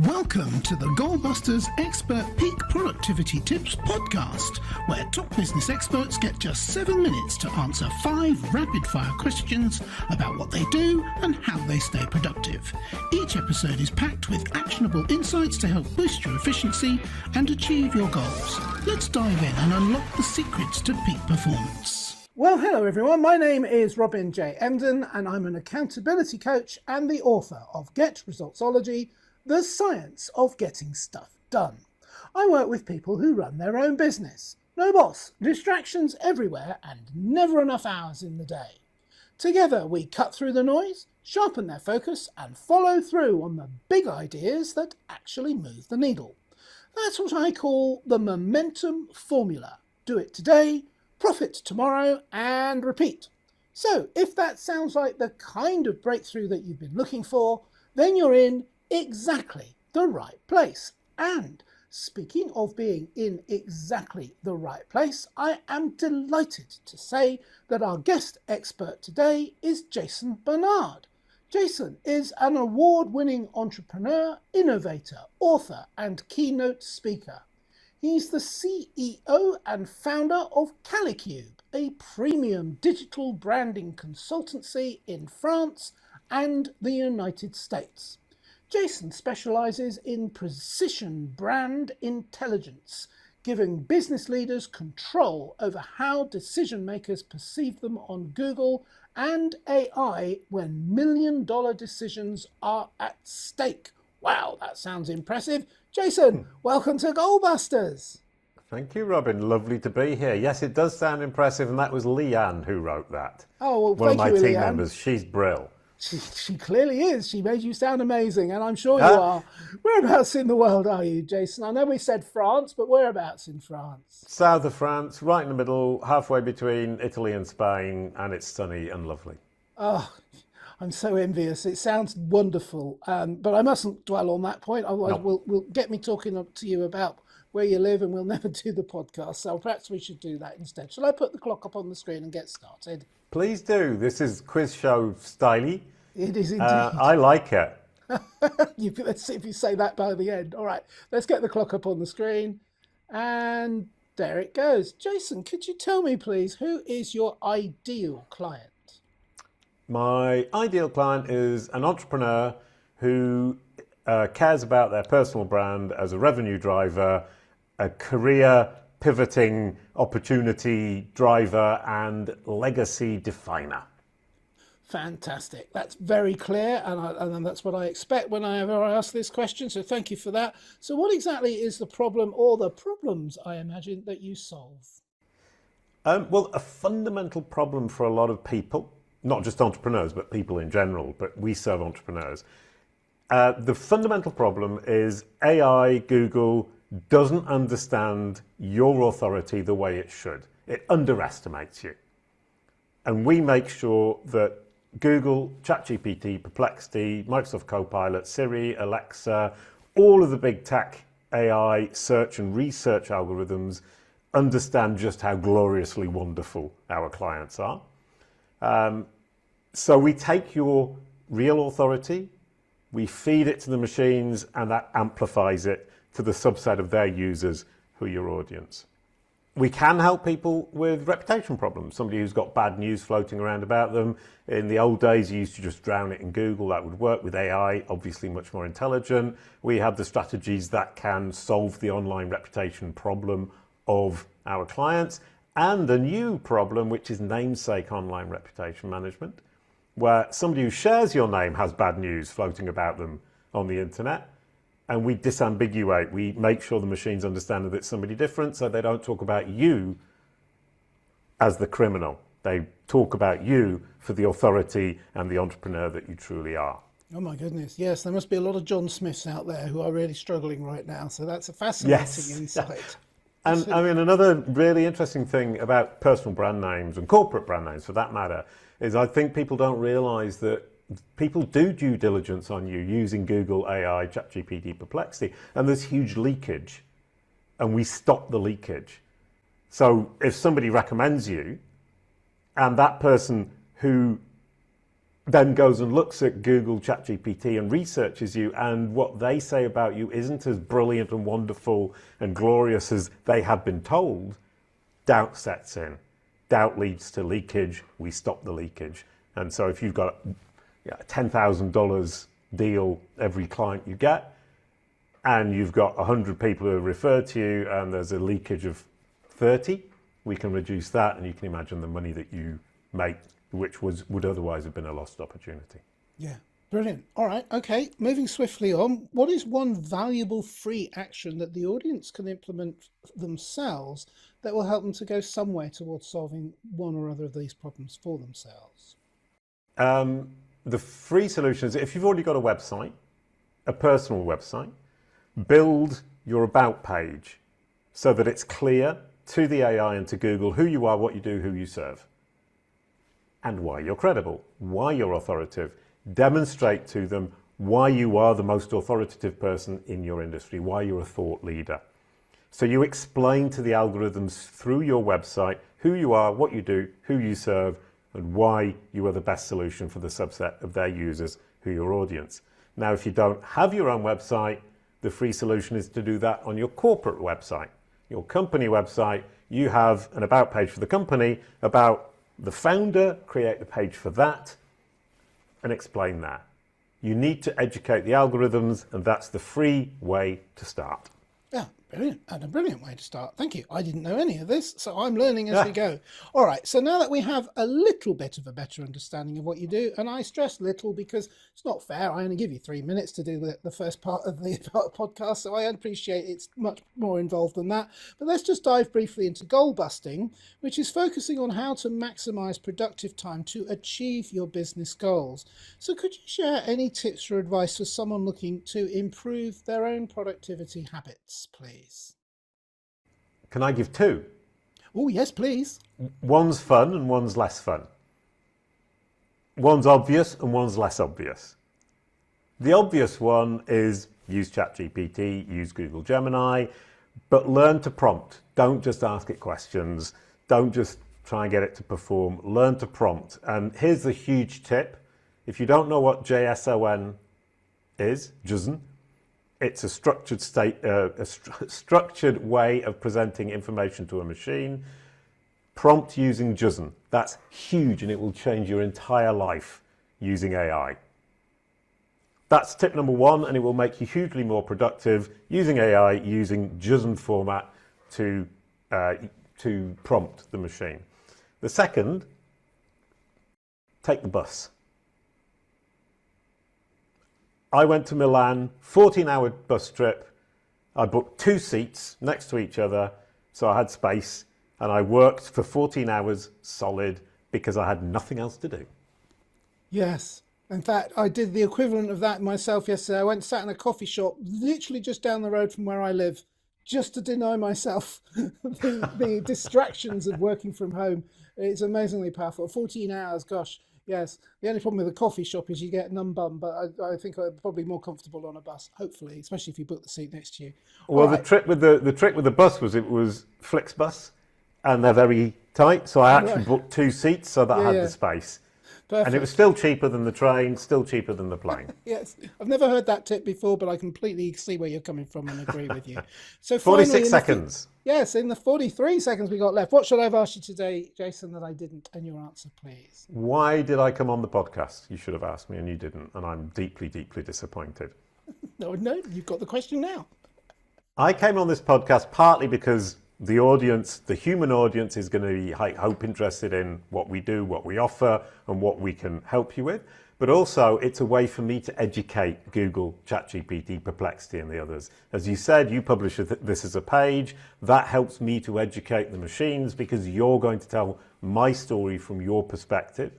Welcome to the Goalbusters Expert Peak Productivity Tips podcast, where top business experts get just 7 minutes to answer 5 rapid-fire questions about what they do and how they stay productive. Each episode is packed with actionable insights to help boost your efficiency and achieve your goals. Let's dive in and unlock the secrets to peak performance. Well, hello everyone. My name is Robin J. Emden, and I'm an accountability coach and the author of Get Resultsology, The Science of Getting Stuff Done. I work with people who run their own business. No boss, distractions everywhere, and never enough hours in the day. Together we cut through the noise, sharpen their focus, and follow through on the big ideas that actually move the needle. That's what I call the momentum formula. Do it today, profit tomorrow, and repeat. So if that sounds like the kind of breakthrough that you've been looking for, then you're in exactly the right place. And speaking of being in exactly the right place, I am delighted to say that our guest expert today is Jason Barnard. Jason is an award-winning entrepreneur, innovator, author, and keynote speaker. He's the CEO and founder of Calicube, a premium digital branding consultancy in France and the United States. Jason specialises in precision brand intelligence, giving business leaders control over how decision makers perceive them on Google and AI when million-dollar decisions are at stake. Wow, that sounds impressive. Jason, welcome to Goalbusters. Thank you, Robin. Lovely to be here. Yes, it does sound impressive, and that was Leanne who wrote that. Oh, well, One of my team Leanne. members. She's brill. She clearly is. She made you sound amazing, and I'm sure you are. Whereabouts in the world are you, Jason? I know we said France, but whereabouts in France? South of France, right in the middle, halfway between Italy and Spain, and it's sunny and lovely. Oh, I'm so envious. It sounds wonderful, but I mustn't dwell on that point. Otherwise, we'll get me talking to you about where you live, and we'll never do the podcast. So perhaps we should do that instead. Shall I put the clock up on the screen and get started? Please do. This is quiz show styly. It is indeed. I like it. Let's see if you say that by the end. All right, let's get the clock up on the screen. And there it goes. Jason, could you tell me, please, who is your ideal client? My ideal client is an entrepreneur who cares about their personal brand as a revenue driver, a career pivoting opportunity driver, and legacy definer. Fantastic. That's very clear, and that's what I expect whenever I ask this question, so thank you for that. So what exactly is the problem, or the problems, I imagine, that you solve? Well, a fundamental problem for a lot of people, not just entrepreneurs, but people in general, but we serve entrepreneurs. The fundamental problem is AI, Google, doesn't understand your authority the way it should. It underestimates you. And we make sure that Google, ChatGPT, Perplexity, Microsoft Copilot, Siri, Alexa, all of the big tech AI search and research algorithms understand just how gloriously wonderful our clients are. So we take your real authority, we feed it to the machines, and that amplifies it to the subset of their users who are your audience. We can help people with reputation problems. Somebody who's got bad news floating around about them. In the old days, you used to just drown it in Google. That would work. With AI, obviously much more intelligent. We have the strategies that can solve the online reputation problem of our clients, and a new problem, which is namesake online reputation management, where somebody who shares your name has bad news floating about them on the internet. And we disambiguate. We make sure the machines understand that it's somebody different, so they don't talk about you as the criminal. They talk about you for the authority and the entrepreneur that you truly are. Oh my goodness, yes, there must be a lot of John Smiths out there who are really struggling right now, so that's a fascinating insight. And I mean, another really interesting thing about personal brand names, and corporate brand names for that matter, is I think people don't realise that people do due diligence on you using Google, AI, ChatGPT, Perplexity, and there's huge leakage, and we stop the leakage. So if somebody recommends you, and that person who then goes and looks at Google, ChatGPT and researches you, and what they say about you isn't as brilliant and wonderful and glorious as they have been told, doubt sets in. Doubt leads to leakage. We stop the leakage. And so if you've got a $10,000 deal every client you get, and you've got 100 people who refer to you, and there's a leakage of 30, we can reduce that, and you can imagine the money that you make, which would otherwise have been a lost opportunity. Yeah, brilliant. All right, okay, moving swiftly on. What is one valuable free action that the audience can implement themselves that will help them to go somewhere towards solving one or other of these problems for themselves? The free solution is, if you've already got a website, a personal website, build your about page so that it's clear to the AI and to Google who you are, what you do, who you serve, and why you're credible, why you're authoritative. Demonstrate to them why you are the most authoritative person in your industry, why you're a thought leader. So you explain to the algorithms through your website who you are, what you do, who you serve, and why you are the best solution for the subset of their users who are your audience. Now, if you don't have your own website, the free solution is to do that on your corporate website. Your company website, you have an about page for the company, about the founder, create the page for that, and explain that. You need to educate the algorithms, and that's the free way to start. Yeah, brilliant. And a brilliant way to start. Thank you. I didn't know any of this, so I'm learning as we go. All right, so now that we have a little bit of a better understanding of what you do, and I stress little because it's not fair. I only give you 3 minutes to do the first part of the podcast, so I appreciate it's much more involved than that. But let's just dive briefly into goal busting, which is focusing on how to maximize productive time to achieve your business goals. So could you share any tips or advice for someone looking to improve their own productivity habits, please? Can I give two? Oh, yes, please. One's fun and one's less fun. One's obvious and one's less obvious. The obvious one is use ChatGPT, use Google Gemini, but learn to prompt. Don't just ask it questions. Don't just try and get it to perform. Learn to prompt. And here's the huge tip. If you don't know what JSON is, JSON, it's a structured way of presenting information to a machine. Prompt using JSON. That's huge, and it will change your entire life using AI. That's tip number one, and it will make you hugely more productive using AI, using JSON format to prompt the machine. The second, take the bus. I went to Milan, 14-hour bus trip. I booked 2 seats next to each other, so I had space, and I worked for 14 hours solid because I had nothing else to do. Yes. In fact, I did the equivalent of that myself yesterday. I went and sat in a coffee shop literally just down the road from where I live, just to deny myself the distractions of working from home. It's amazingly powerful. 14 hours, gosh. Yes, the only problem with a coffee shop is you get numb bum, but I think I'm probably more comfortable on a bus, hopefully, especially if you book the seat next to you. Well, the trick with the bus was it was Flixbus, and they're very tight, so I actually booked 2 seats so that I had the space. Perfect. And it was still cheaper than the train, still cheaper than the plane. Yes, I've never heard that tip before, but I completely see where you're coming from and agree with you. So 46 seconds. Yes, in the 43 seconds we got left, what should I have asked you today, Jason, that I didn't? And your answer, please. Why did I come on the podcast? You should have asked me, and you didn't, and I'm deeply, deeply disappointed. No, you've got the question now. I came on this podcast partly because the audience, the human audience, is going to be, I hope, interested in what we do, what we offer, and what we can help you with. But also, it's a way for me to educate Google, ChatGPT, Perplexity, and the others. As you said, you publish this as a page. That helps me to educate the machines because you're going to tell my story from your perspective.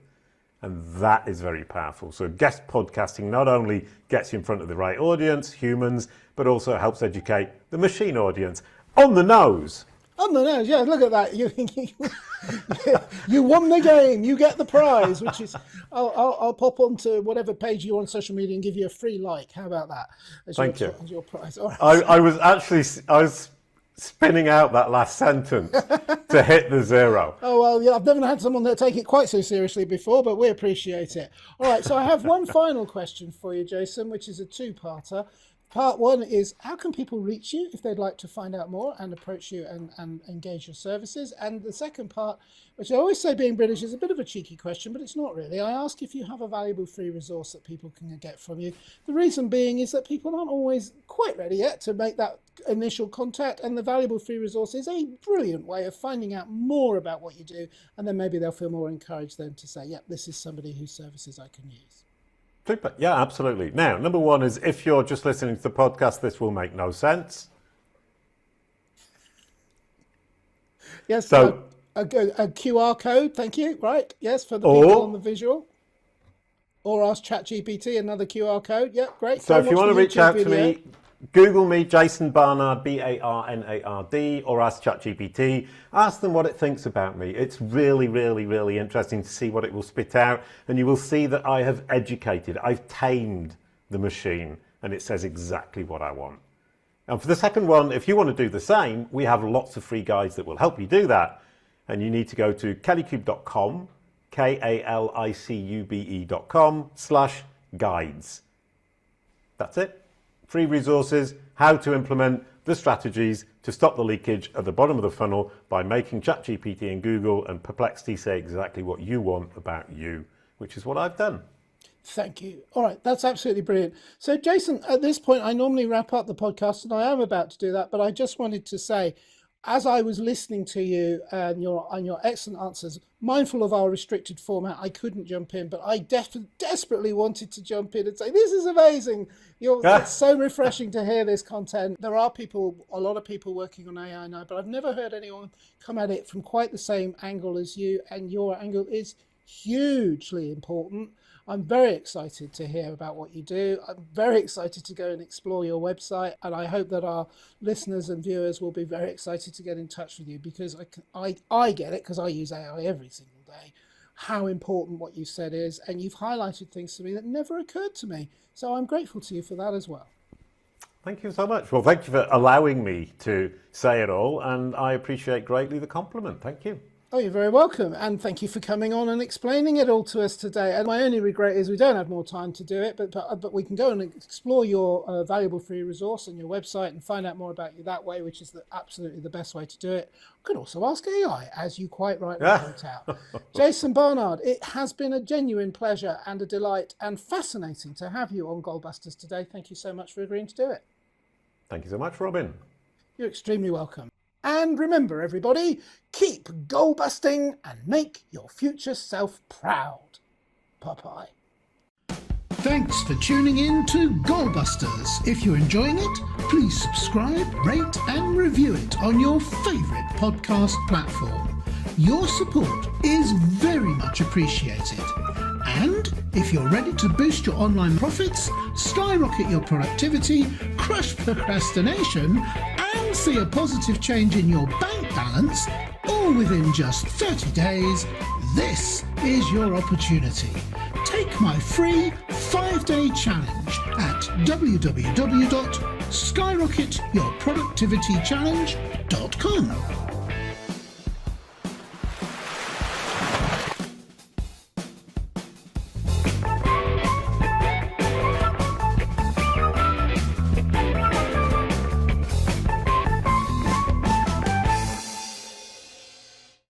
And that is very powerful. So guest podcasting not only gets you in front of the right audience, humans, but also helps educate the machine audience. On the nose. On the nose, yeah, look at that. You won the game. You get the prize, which is, I'll pop onto whatever page you're on social media and give you a free like. How about that? Thank you. As your prize. All right. I was spinning out that last sentence to hit the 0. Oh, well, yeah, I've never had someone that take it quite so seriously before, but we appreciate it. All right, so I have one final question for you, Jason, which is a two-parter. Part one is, how can people reach you if they'd like to find out more and approach you and engage your services? And the second part, which I always say being British is a bit of a cheeky question, but it's not really. I ask if you have a valuable free resource that people can get from you. The reason being is that people aren't always quite ready yet to make that initial contact, and the valuable free resource is a brilliant way of finding out more about what you do, and then maybe they'll feel more encouraged then to say, yep, this is somebody whose services I can use. Super. Yeah, absolutely. Now, number one is, if you're just listening to the podcast, this will make no sense. Yes, so a QR code, thank you, right? Yes, for the people on the visual. Or ask ChatGPT, another QR code. Yep, great. So if you want to reach out to me, Google me, Jason Barnard, Barnard, or ask ChatGPT. Ask them what it thinks about me. It's really, really, really interesting to see what it will spit out. And you will see that I have educated, I've tamed the machine, and it says exactly what I want. And for the second one, if you want to do the same, we have lots of free guides that will help you do that. And you need to go to kalicube.com, kalicube.com/guides. That's it. Free resources, how to implement the strategies to stop the leakage at the bottom of the funnel by making ChatGPT and Google and Perplexity say exactly what you want about you, which is what I've done. Thank you. All right, that's absolutely brilliant. So, Jason, at this point, I normally wrap up the podcast, and I am about to do that, but I just wanted to say, as I was listening to you and your excellent answers, mindful of our restricted format, I couldn't jump in, but I desperately wanted to jump in and say, this is amazing. It's so refreshing to hear this content. There are a lot of people working on AI now, but I've never heard anyone come at it from quite the same angle as you, and your angle is hugely important. I'm very excited to hear about what you do. I'm very excited to go and explore your website, and I hope that our listeners and viewers will be very excited to get in touch with you, because I get it, because I use AI every single day, how important what you said is, and you've highlighted things to me that never occurred to me. So I'm grateful to you for that as well. Thank you so much. Well, thank you for allowing me to say it all, and I appreciate greatly the compliment. Thank you. Oh, you're very welcome. And thank you for coming on and explaining it all to us today. And my only regret is we don't have more time to do it, but we can go and explore your valuable free resource on your website and find out more about you that way, which is absolutely the best way to do it. You could also ask AI, as you quite rightly point out. Jason Barnard, it has been a genuine pleasure and a delight and fascinating to have you on Goalbusters today. Thank you so much for agreeing to do it. Thank you so much, Robin. You're extremely welcome. And remember, everybody, keep goal busting and make your future self proud. Bye-bye. Thanks for tuning in to Goalbusters. If you're enjoying it, please subscribe, rate and review it on your favourite podcast platform. Your support is very much appreciated. And if you're ready to boost your online profits, skyrocket your productivity, crush procrastination, and see a positive change in your bank balance, all within just 30 days, this is your opportunity. Take my free 5-day challenge at www.skyrocketyourproductivitychallenge.com.